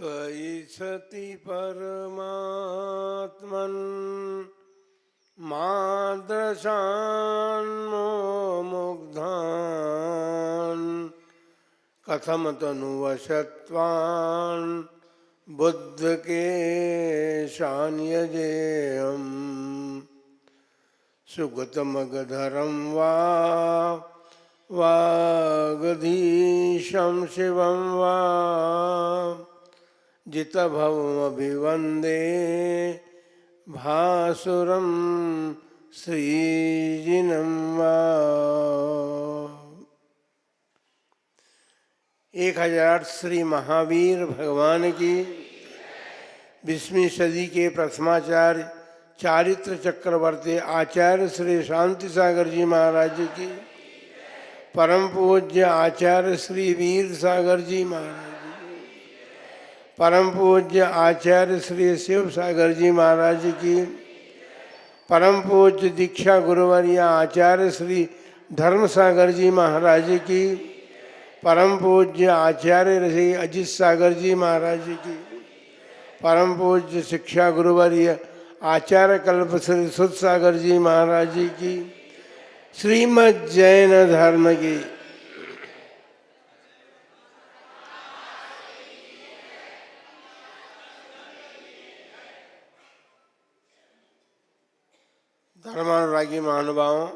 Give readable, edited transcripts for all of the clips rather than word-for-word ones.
त्वयि सति परमात्मन् मादृशान्मुग्धान् कथम तनुवशत्वान् बुद्धकेशान्यजेयम् सुगतमगधरं वा वागधीशं शिवं वा जितभवमभिवन्दे भासुरं श्रीजिनं वा। 1008 श्री महावीर भगवान की 20वीं सदी के प्रथमाचार्य चारित्र चक्रवर्ती आचार्य श्री शांति सागर जी महाराज की, परम पूज्य आचार्य श्री वीर सागर जी महाराज की, परम पूज्य आचार्य श्री शिव सागर जी महाराज की, परम पूज्य दीक्षा गुरुवर्य आचार्य श्री धर्म सागर जी महाराज की, परम पूज्य आचार्य श्री अजित सागर जी महाराज की, परम पूज्य शिक्षा गुरुवर्य आचार्य कल्प श्री सुध सागर जी महाराज जी की, श्रीमद् जैन धर्म की। धर्मानुरागी महानुभावों,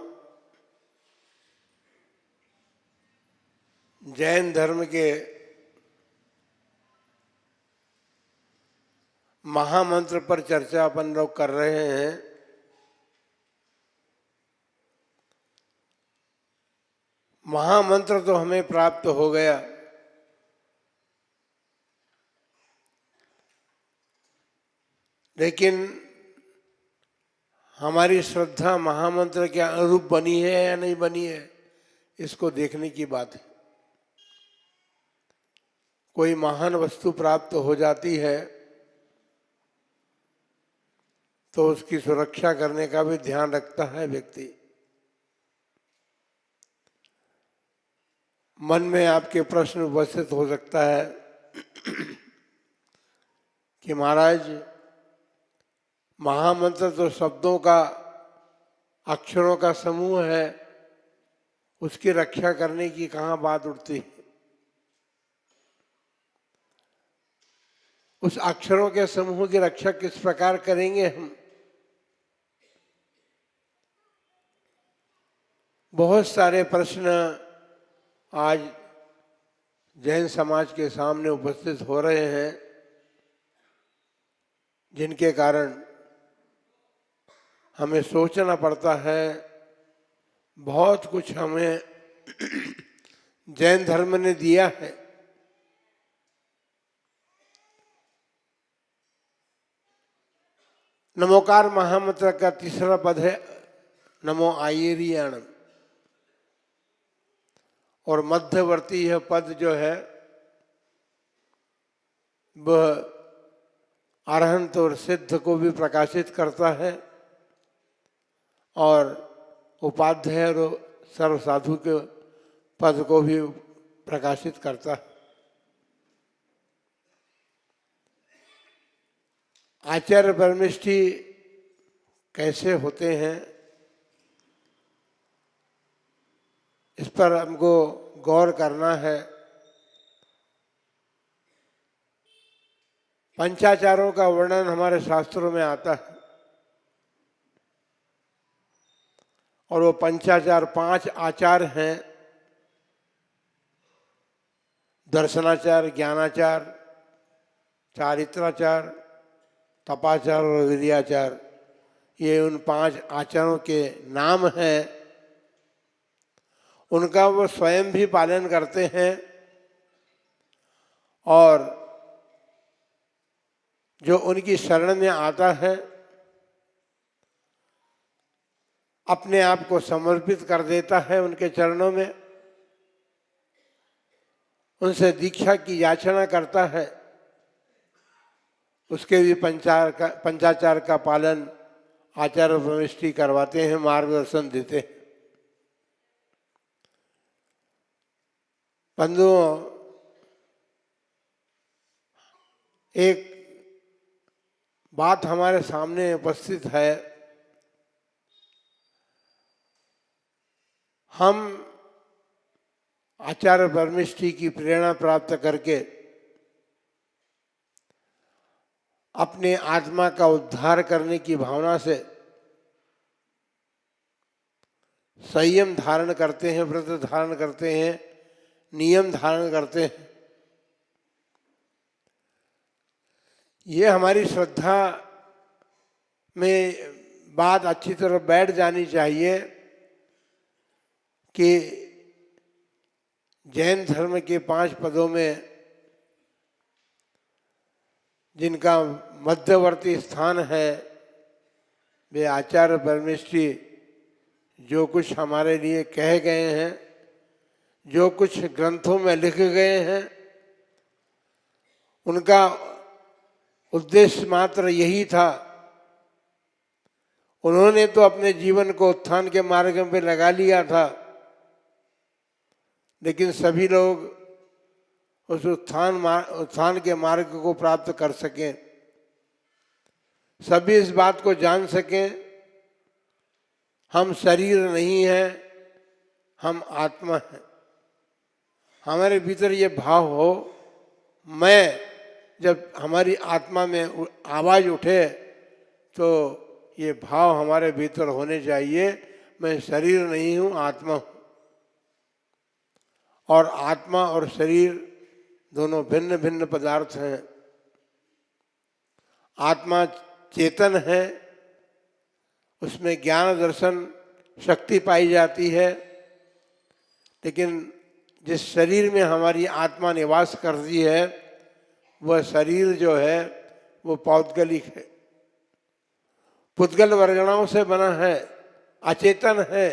जैन धर्म के महामंत्र पर चर्चा अपन लोग कर रहे हैं। महामंत्र तो हमें प्राप्त हो गया, लेकिन हमारी श्रद्धा महामंत्र के अनुरूप बनी है या नहीं बनी है, इसको देखने की बात है। कोई महान वस्तु प्राप्त हो जाती है तो उसकी सुरक्षा करने का भी ध्यान रखता है व्यक्ति। मन में आपके प्रश्न उपस्थित हो सकता है कि महाराज, महामंत्र तो शब्दों का, अक्षरों का समूह है, उसकी रक्षा करने की कहाँ बात उठती है? उस अक्षरों के समूह की रक्षा किस प्रकार करेंगे हम? बहुत सारे प्रश्न आज जैन समाज के सामने उपस्थित हो रहे हैं, जिनके कारण हमें सोचना पड़ता है। बहुत कुछ हमें जैन धर्म ने दिया है। नमोकार महामंत्र का तीसरा पद है नमो आयेरियाणम, और मध्यवर्ती यह पद जो है वह अरहंत और सिद्ध को भी प्रकाशित करता है और उपाध्याय और सर्व साधु के पद को भी प्रकाशित करता है। आचार्य परमिष्ठी कैसे होते हैं, इस पर हमको गौर करना है। पंचाचारों का वर्णन हमारे शास्त्रों में आता है और वो पंचाचार 5 आचार हैं: दर्शनाचार, ज्ञानाचार, चारित्राचार, तपाचार और विद्याचार। ये उन 5 आचारों के नाम हैं। उनका वो स्वयं भी पालन करते हैं और जो उनकी शरण में आता है अपने आप को समर्पित कर देता है उनके चरणों में, उनसे दीक्षा की याचना करता है, उसके भी पंचाचार का पालन आचार्य परमिष्ठी करवाते हैं, मार्गदर्शन देते हैं। बंधुओं, एक बात हमारे सामने उपस्थित है। हम आचार्य परमेष्ठी की प्रेरणा प्राप्त करके अपने आत्मा का उद्धार करने की भावना से संयम धारण करते हैं, व्रत धारण करते हैं, नियम धारण करते हैं। ये हमारी श्रद्धा में बात अच्छी तरह बैठ जानी चाहिए कि जैन धर्म के 5 पदों में जिनका मध्यवर्ती स्थान है, वे आचार्य परमेष्ठी जो कुछ हमारे लिए कहे गए हैं, जो कुछ ग्रंथों में लिखे गए हैं, उनका उद्देश्य मात्र यही था। उन्होंने तो अपने जीवन को उत्थान के मार्ग में लगा लिया था, लेकिन सभी लोग उस उत्थान के मार्ग को प्राप्त कर सकें, सभी इस बात को जान सकें, हम शरीर नहीं हैं, हम आत्मा हैं। हमारे भीतर ये भाव हो, मैं, जब हमारी आत्मा में आवाज़ उठे तो ये भाव हमारे भीतर होने चाहिए, मैं शरीर नहीं हूँ, आत्मा हूँ। और आत्मा और शरीर दोनों भिन्न भिन्न पदार्थ हैं। आत्मा चेतन है, उसमें ज्ञान दर्शन शक्ति पाई जाती है, लेकिन जिस शरीर में हमारी आत्मा निवास करती है वह शरीर जो है वो पौद्गलिक है, पुद्गल वर्गणाओं से बना है, अचेतन है,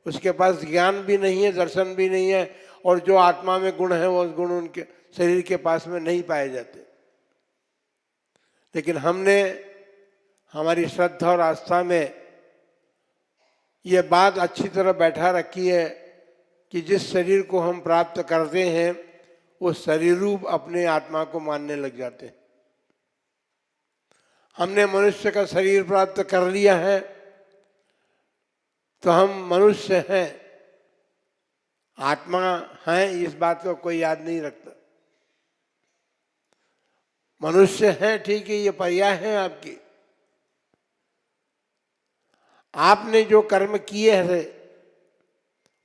उसके पास ज्ञान भी नहीं है, दर्शन भी नहीं है, और जो आत्मा में गुण है वो गुण उनके शरीर के पास में नहीं पाए जाते। लेकिन हमने हमारी श्रद्धा और आस्था में ये बात अच्छी तरह बैठा रखी है कि जिस शरीर को हम प्राप्त करते हैं वो शरीर रूप अपने आत्मा को मानने लग जाते हैं। हमने मनुष्य का शरीर प्राप्त कर लिया है तो हम मनुष्य हैं, आत्मा हैं, इस बात को कोई याद नहीं रखता। मनुष्य हैं, ठीक है, ये पर्याय है आपकी। आपने जो कर्म किए हैं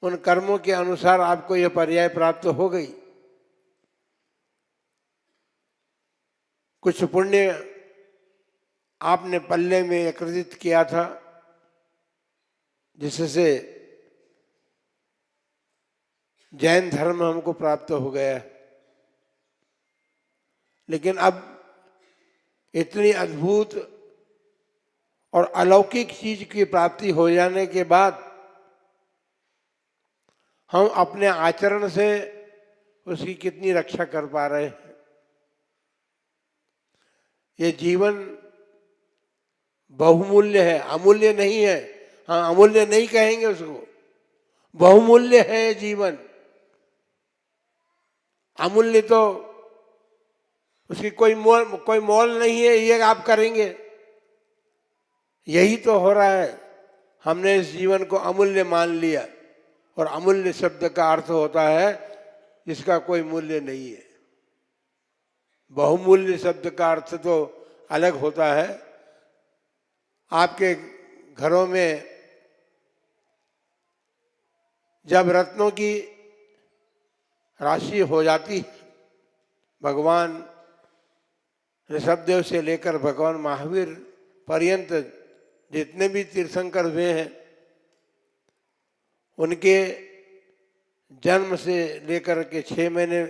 उन कर्मों के अनुसार आपको यह पर्याय प्राप्त हो गई। कुछ पुण्य आपने पल्ले में एकत्रित किया था जिससे जैन धर्म हमको प्राप्त हो गया, लेकिन अब इतनी अद्भुत और अलौकिक चीज की प्राप्ति हो जाने के बाद हम अपने आचरण से उसकी कितनी रक्षा कर पा रहे हैं। ये जीवन बहुमूल्य है, अमूल्य नहीं है। हाँ, अमूल्य नहीं कहेंगे उसको, बहुमूल्य है ये जीवन। अमूल्य तो उसकी कोई मोल नहीं है, ये आप करेंगे। यही तो हो रहा है, हमने इस जीवन को अमूल्य मान लिया, और अमूल्य शब्द का अर्थ होता है जिसका कोई मूल्य नहीं है। बहुमूल्य शब्द का अर्थ तो अलग होता है। आपके घरों में जब रत्नों की राशि हो जाती, भगवान ऋषभदेव से लेकर भगवान महावीर पर्यंत जितने भी तीर्थंकर हुए हैं, उनके जन्म से लेकर के 6 महीने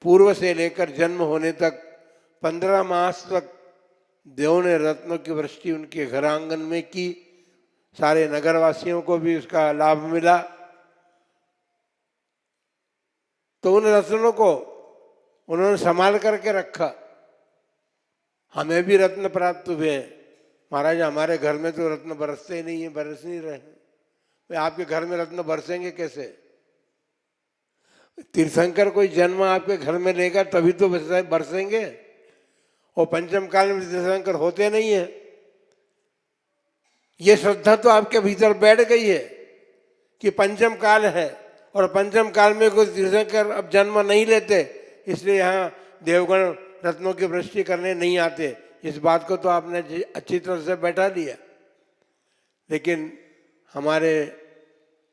पूर्व से लेकर जन्म होने तक 15 मास तक देव ने रत्नों की वृष्टि उनके घर आंगन में की। सारे नगरवासियों को भी उसका लाभ मिला। तो उन रत्नों को उन्होंने संभाल करके रखा। हमें भी रत्न प्राप्त हुए हैं। महाराज, हमारे घर में तो रत्न बरसते ही नहीं है, बरस नहीं रहे हैं। आपके घर में रत्न बरसेंगे कैसे? तीर्थंकर कोई जन्म आपके घर में लेगा तभी तो बरसेंगे। और पंचम काल में तीर्थंकर होते नहीं है। ये श्रद्धा तो आपके भीतर बैठ गई है कि पंचम काल है और पंचम काल में कोई तीर्थंकर अब जन्म नहीं लेते, इसलिए यहाँ देवगण रत्नों की वृष्टि करने नहीं आते। इस बात को तो आपने अच्छी तरह से बैठा लिया। लेकिन हमारे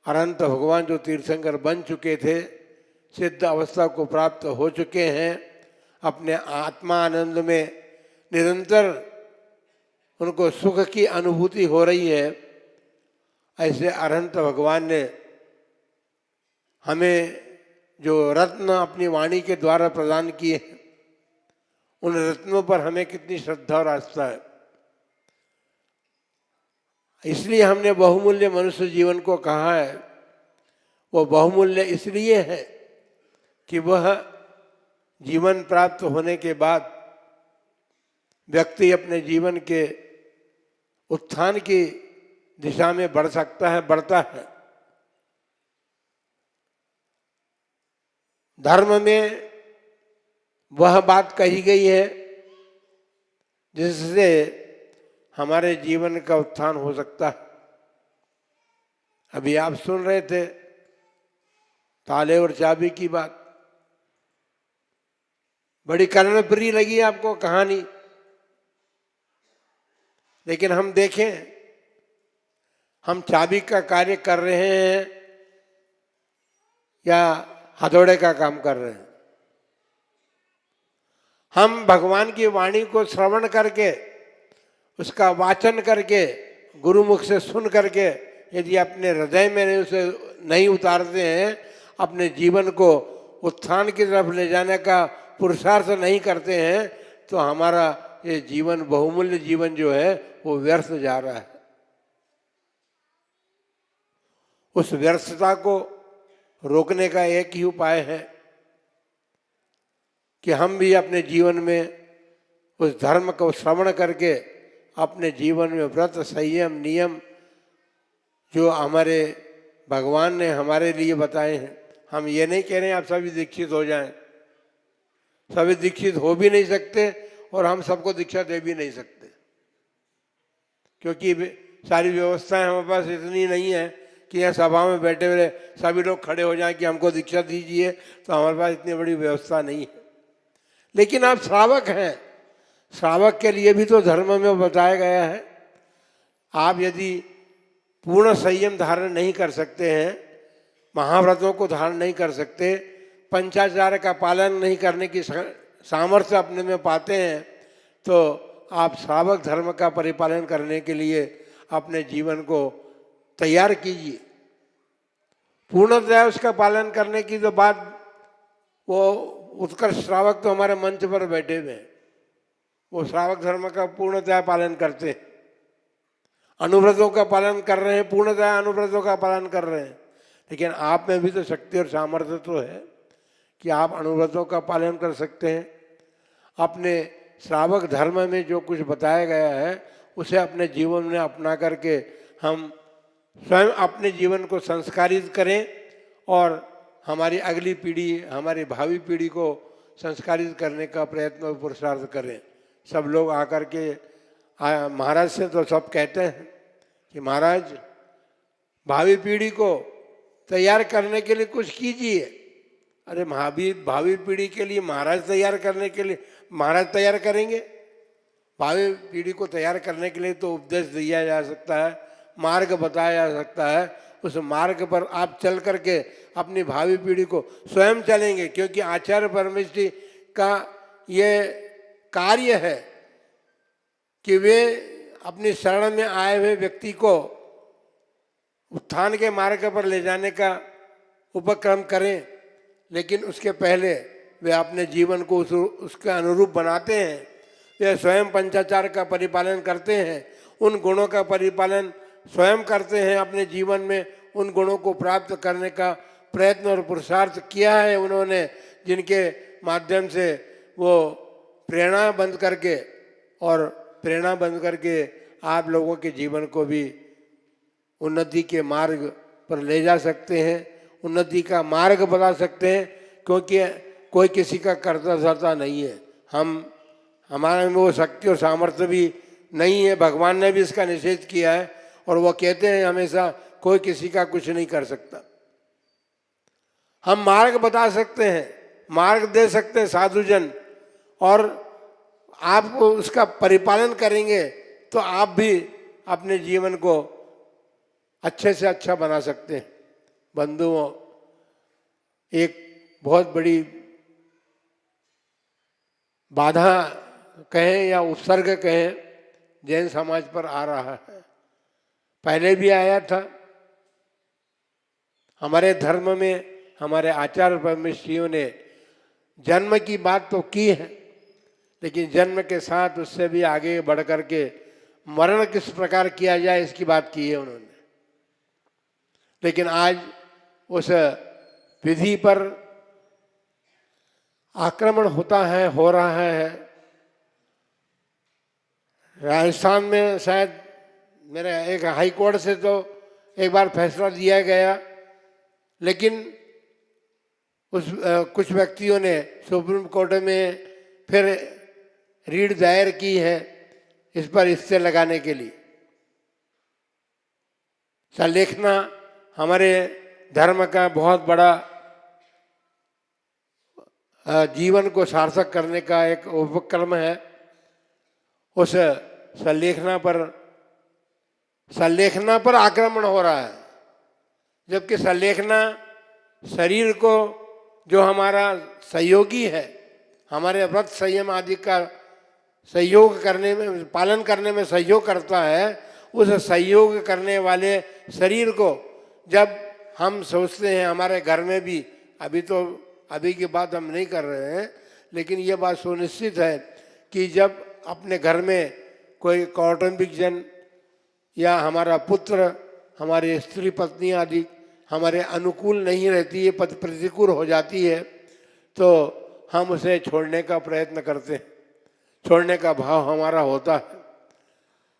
अनंत भगवान जो तीर्थंकर बन चुके थे, सिद्ध अवस्था को प्राप्त हो चुके हैं, अपने आत्मा आनंद में निरंतर उनको सुख की अनुभूति हो रही है, ऐसे अनंत भगवान ने हमें जो रत्न अपनी वाणी के द्वारा प्रदान किए हैं, उन रत्नों पर हमें कितनी श्रद्धा और आस्था है। इसलिए हमने बहुमूल्य मनुष्य जीवन को कहा है। वो बहुमूल्य इसलिए है कि वह जीवन प्राप्त होने के बाद व्यक्ति अपने जीवन के उत्थान की दिशा में बढ़ सकता है, बढ़ता है। धर्म में वह बात कही गई है जिससे हमारे जीवन का उत्थान हो सकता है। अभी आप सुन रहे थे ताले और चाबी की बात, बड़ी कर्णप्रिय लगी आपको कहानी। लेकिन हम देखें, हम चाबी का कार्य कर रहे हैं या हथौड़े का काम कर रहे हैं। हम भगवान की वाणी को श्रवण करके, उसका वाचन करके, गुरुमुख से सुन करके यदि अपने हृदय में उसे नहीं उतारते हैं, अपने जीवन को उत्थान की तरफ ले जाने का पुरुषार्थ नहीं करते हैं, तो हमारा ये जीवन, बहुमूल्य जीवन जो है वो व्यर्थ जा रहा है। उस व्यर्थता को रोकने का एक ही उपाय है कि हम भी अपने जीवन में उस धर्म को श्रवण करके अपने जीवन में व्रत, संयम, नियम जो हमारे भगवान ने हमारे लिए बताए हैं। हम ये नहीं कह रहे हैं आप सभी दीक्षित हो जाएं, सभी दीक्षित हो भी नहीं सकते और हम सबको दीक्षा दे भी नहीं सकते, क्योंकि सारी व्यवस्थाएं हमारे पास इतनी नहीं है कि यहाँ सभा में बैठे हुए सभी लोग खड़े हो जाएं कि हमको दीक्षा दीजिए। तो हमारे पास इतनी बड़ी व्यवस्था नहीं है। लेकिन आप श्रावक हैं, श्रावक के लिए भी तो धर्म में बताया गया है। आप यदि पूर्ण संयम धारण नहीं कर सकते हैं, महाव्रतों को धारण नहीं कर सकते, पंचाचार का पालन नहीं करने की सामर्थ्य अपने में पाते हैं, तो आप श्रावक धर्म का परिपालन करने के लिए अपने जीवन को तैयार कीजिए। पूर्णतया उसका पालन करने की तो बात, वो उत्कर्ष श्रावक तो हमारे मंच पर बैठे हुए हैं, वो श्रावक धर्म का पूर्णतया पालन करते हैं, अनुव्रतों का पालन कर रहे हैं, पूर्णतया अनुव्रतों का पालन कर रहे हैं। लेकिन आप में भी तो शक्ति और सामर्थ्य तो है कि आप अनुव्रतों का पालन कर सकते हैं। अपने श्रावक धर्म में जो कुछ बताया गया है उसे अपने जीवन में अपना करके हम स्वयं अपने जीवन को संस्कारित करें और हमारी अगली पीढ़ी, हमारी भावी पीढ़ी को संस्कारित करने का प्रयत्न और पुरुषार्थ करें। सब लोग आकर के महाराज से तो सब कहते हैं कि महाराज भावी पीढ़ी को तैयार करने के लिए कुछ कीजिए। अरे भावी पीढ़ी के लिए महाराज तैयार करने के लिए महाराज तैयार करेंगे? भावी पीढ़ी को तैयार करने के लिए तो उपदेश दिया जा सकता है, मार्ग बताया जा सकता है। उस मार्ग पर आप चल करके अपनी भावी पीढ़ी को स्वयं चलेंगे, क्योंकि आचार्य परमेष्ठी का ये कार्य है कि वे अपनी शरण में आए हुए व्यक्ति को उत्थान के मार्ग पर ले जाने का उपक्रम करें। लेकिन उसके पहले वे अपने जीवन को उसके अनुरूप बनाते हैं। वे स्वयं पंचाचार का परिपालन करते हैं, उन गुणों का परिपालन स्वयं करते हैं अपने जीवन में। उन गुणों को प्राप्त करने का प्रयत्न और पुरुषार्थ किया है उन्होंने, जिनके माध्यम से वो प्रेरणा बंद करके आप लोगों के जीवन को भी उन्नति के मार्ग पर ले जा सकते हैं, उन्नति का मार्ग बता सकते हैं। क्योंकि कोई किसी का कर्ता धर्ता नहीं है, हम हमारे में वो शक्ति और सामर्थ्य भी नहीं है। भगवान ने भी इसका निषेध किया है और वो कहते हैं हमेशा कोई किसी का कुछ नहीं कर सकता। हम मार्ग बता सकते हैं, मार्ग दे सकते हैं साधुजन, और आप उसका परिपालन करेंगे तो आप भी अपने जीवन को अच्छे से अच्छा बना सकते हैं। बंधुओं, एक बहुत बड़ी बाधा कहें या उपसर्ग कहें जैन समाज पर आ रहा है, पहले भी आया था। हमारे धर्म में हमारे आचार्य परमेश्वरियों ने जन्म की बात तो की है, लेकिन जन्म के साथ उससे भी आगे बढ़ कर के मरण किस प्रकार किया जाए इसकी बात की है उन्होंने। लेकिन आज उस विधि पर आक्रमण होता है, हो रहा है। राजस्थान में शायद मेरे एक हाई कोर्ट से तो एक बार फैसला दिया गया, लेकिन कुछ व्यक्तियों ने सुप्रीम कोर्ट में फिर रीट दायर की है इस पर स्टे लगाने के लिए। सलेखना हमारे धर्म का बहुत बड़ा जीवन को सार्थक करने का एक उपक्रम है। उस सलेखना पर आक्रमण हो रहा है, जबकि सलेखना शरीर को जो हमारा सहयोगी है, हमारे व्रत संयम आदि का सहयोग करने में, पालन करने में सहयोग करता है, उस सहयोग करने वाले शरीर को जब हम सोचते हैं, हमारे घर में भी अभी की बात हम नहीं कर रहे हैं, लेकिन ये बात सुनिश्चित है कि जब अपने घर में कोई कौटुंबिक जन या हमारा पुत्र, हमारी स्त्री पत्नी आदि हमारे अनुकूल नहीं रहती है, प्रतिकूल हो जाती है, तो हम उसे छोड़ने का प्रयत्न करते हैं, छोड़ने का भाव हमारा होता है,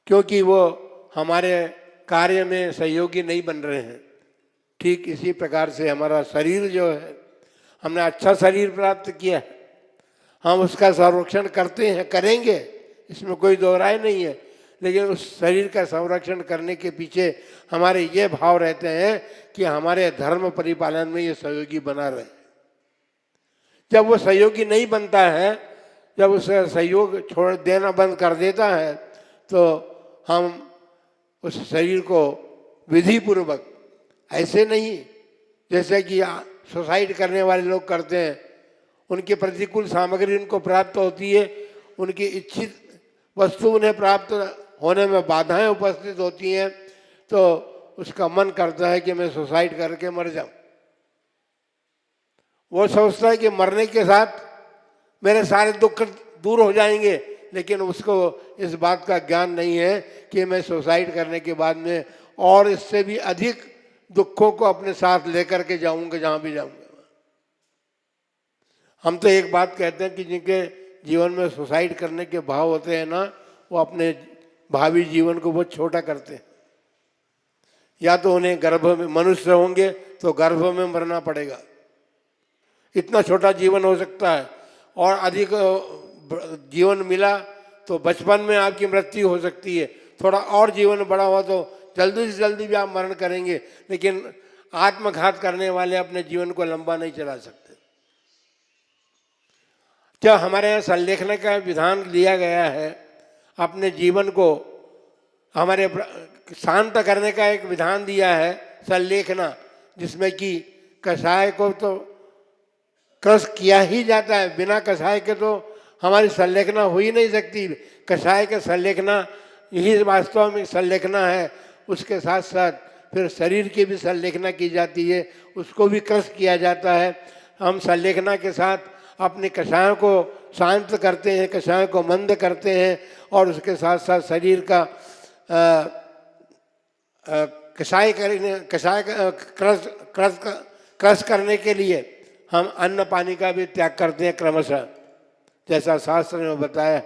क्योंकि वो हमारे कार्य में सहयोगी नहीं बन रहे हैं। ठीक इसी प्रकार से हमारा शरीर जो है, हमने अच्छा शरीर प्राप्त किया है, हम उसका संरक्षण करते हैं, करेंगे, इसमें कोई दो राय नहीं है, लेकिन उस शरीर का संरक्षण करने के पीछे हमारे ये भाव रहते हैं कि हमारे धर्म परिपालन में ये सहयोगी बना रहे। जब वो सहयोगी नहीं बनता है, जब उसका सहयोग छोड़ देना बंद कर देता है, तो हम उस शरीर को विधि पूर्वक, ऐसे नहीं जैसे कि सुसाइड करने वाले लोग करते हैं, उनकी प्रतिकूल सामग्री उनको प्राप्त होती है, उनकी इच्छित वस्तु उन्हें प्राप्त होने में बाधाएं उपस्थित होती हैं, तो उसका मन करता है कि मैं सुसाइड करके मर जाऊं। वो सोचता है कि मरने के साथ मेरे सारे दुख दूर हो जाएंगे, लेकिन उसको इस बात का ज्ञान नहीं है कि मैं सुसाइड करने के बाद में और इससे भी अधिक दुखों को अपने साथ लेकर के जाऊंगा जहां भी जाऊंगा। हम तो एक बात कहते हैं कि जिनके जीवन में सुसाइड करने के भाव होते हैं ना, वो अपने भावी जीवन को बहुत छोटा करते हैं। या तो उन्हें गर्भ में, मनुष्य होंगे तो गर्भ में मरना पड़ेगा, इतना छोटा जीवन हो सकता है, और अधिक जीवन मिला तो बचपन में आपकी मृत्यु हो सकती है, थोड़ा और जीवन बड़ा हुआ तो जल्दी से जल्दी भी आप मरण करेंगे, लेकिन आत्मघात करने वाले अपने जीवन को लंबा नहीं चला सकते। जब हमारे यहाँ संलेखन का विधान लिया गया है, अपने जीवन को हमारे शांत करने का एक विधान दिया है संलेखना, जिसमें कि कषाय को तो क्रश किया ही जाता है, बिना कषाय के तो हमारी संलेखना हो ही नहीं सकती। कषाय का संलेखना यही वास्तव में संलेखना है। उसके साथ साथ फिर शरीर की भी संलेखना की जाती है, उसको भी क्रश किया जाता है। हम संलेखना के साथ अपने कषायों को शांत करते हैं, कषायों को मंद करते हैं, और उसके साथ साथ शरीर का कषाय क्रश करने के लिए हम अन्न पानी का भी त्याग करते हैं क्रमशः, जैसा शास्त्र ने बताया।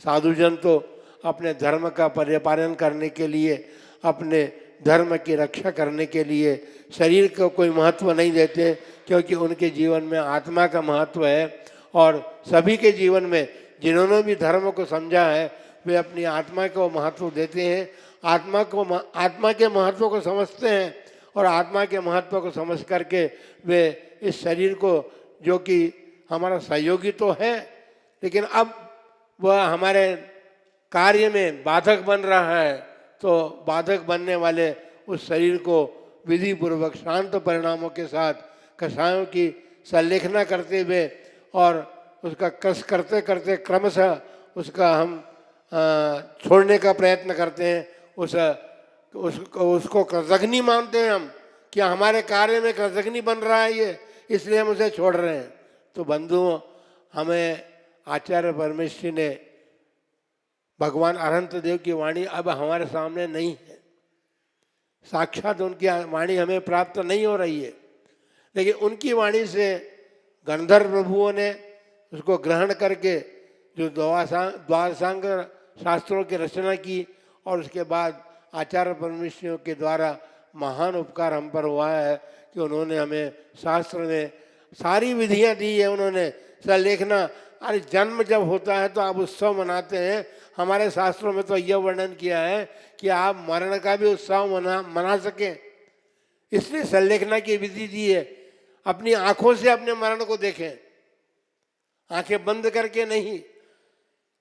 साधुजन तो अपने धर्म का परिपालन करने के लिए, अपने धर्म की रक्षा करने के लिए शरीर को कोई महत्व नहीं देते, क्योंकि उनके जीवन में आत्मा का महत्व है, और सभी के जीवन में जिन्होंने भी धर्म को समझा है वे अपनी आत्मा को महत्व देते हैं, आत्मा के महत्व को समझते हैं और आत्मा के महत्व को समझ करके वे इस शरीर को, जो कि हमारा सहयोगी तो है लेकिन अब वह हमारे कार्य में बाधक बन रहा है, तो बाधक बनने वाले उस शरीर को विधि पूर्वक शांत परिणामों के साथ कषायों की संलेखना करते हुए और उसका कस करते करते क्रमशः उसका हम छोड़ने का प्रयत्न करते हैं। उसको कृतघ्नि मानते हैं हम कि हमारे कार्य में कृतघ्नि बन रहा है ये, इसलिए हम उसे छोड़ रहे हैं। तो बंधुओं, हमें आचार्य परमेश्वर ने भगवान अनंत देव की वाणी अब हमारे सामने नहीं है, साक्षात उनकी वाणी हमें प्राप्त नहीं हो रही है, लेकिन उनकी वाणी से गंधर्व प्रभुओं ने उसको ग्रहण करके जो द्वादशांग शास्त्रों की रचना की और उसके बाद आचार्य परमेश्वरों के द्वारा महान उपकार हम पर हुआ है कि उन्होंने हमें शास्त्र में सारी विधियां दी है। उन्होंने संलेखना, अरे जन्म जब होता है तो आप उत्सव मनाते हैं, हमारे शास्त्रों में तो यह वर्णन किया है कि आप मरण का भी उत्सव मना सकें, इसलिए संलेखना की विधि दी है। अपनी आंखों से अपने मरण को देखें, आंखें बंद करके नहीं।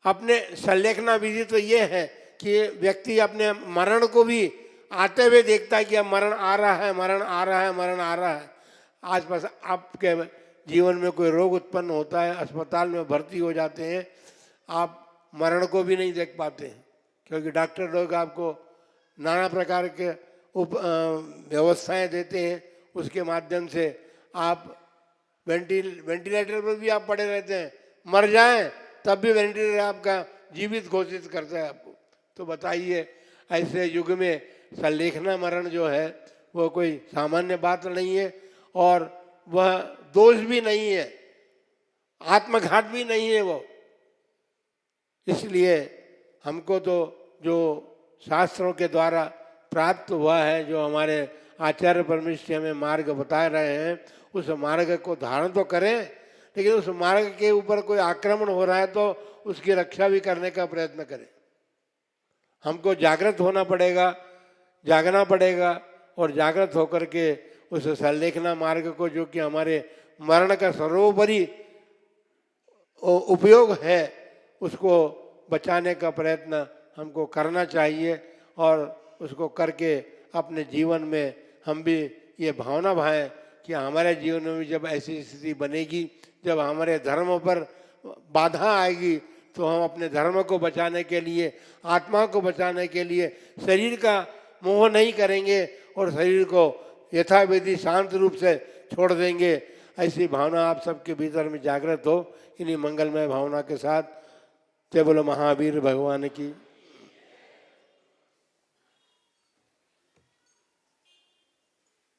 अपने संलेखना विधि तो ये है कि व्यक्ति अपने मरण को भी आते हुए देखता है कि अब मरण आ रहा है, मरण आ रहा है, मरण आ रहा है। आसपास आपके जीवन में कोई रोग उत्पन्न होता है, अस्पताल में भर्ती हो जाते हैं, आप मरण को भी नहीं देख पाते हैं क्योंकि डॉक्टर लोग आपको नाना प्रकार के व्यवस्थाएं देते हैं, उसके माध्यम से आप वेंटिलेटर पर भी आप पड़े रहते हैं, मर जाएं तब भी वेंटिलेटर आपका जीवित घोषित करता है आपको। तो बताइए, ऐसे युग में संलेखना मरण जो है वो कोई सामान्य बात नहीं है और वह दोष भी नहीं है, आत्मघात भी नहीं है वो। इसलिए हमको तो जो शास्त्रों के द्वारा प्राप्त हुआ है, जो हमारे आचार्य परमेश्वर हमें मार्ग बता रहे हैं, उस मार्ग को धारण तो करें, लेकिन उस मार्ग के ऊपर कोई आक्रमण हो रहा है तो उसकी रक्षा भी करने का प्रयत्न करें। हमको जागृत होना पड़ेगा, जागना पड़ेगा और जागृत होकर के उस संलेखना मार्ग को, जो कि हमारे मरण का सर्वोपरि उपयोग है, उसको बचाने का प्रयत्न हमको करना चाहिए और उसको करके अपने जीवन में हम भी ये भावना भाएं कि हमारे जीवन में भी जब ऐसी स्थिति बनेगी, जब हमारे धर्म पर बाधा आएगी, तो हम अपने धर्म को बचाने के लिए, आत्मा को बचाने के लिए शरीर का मोह नहीं करेंगे और शरीर को यथाविधि शांत रूप से छोड़ देंगे। ऐसी भावना आप सबके भीतर में जागृत हो। इन्हीं मंगलमय भावना के साथ जय बोलो महावीर भगवान की।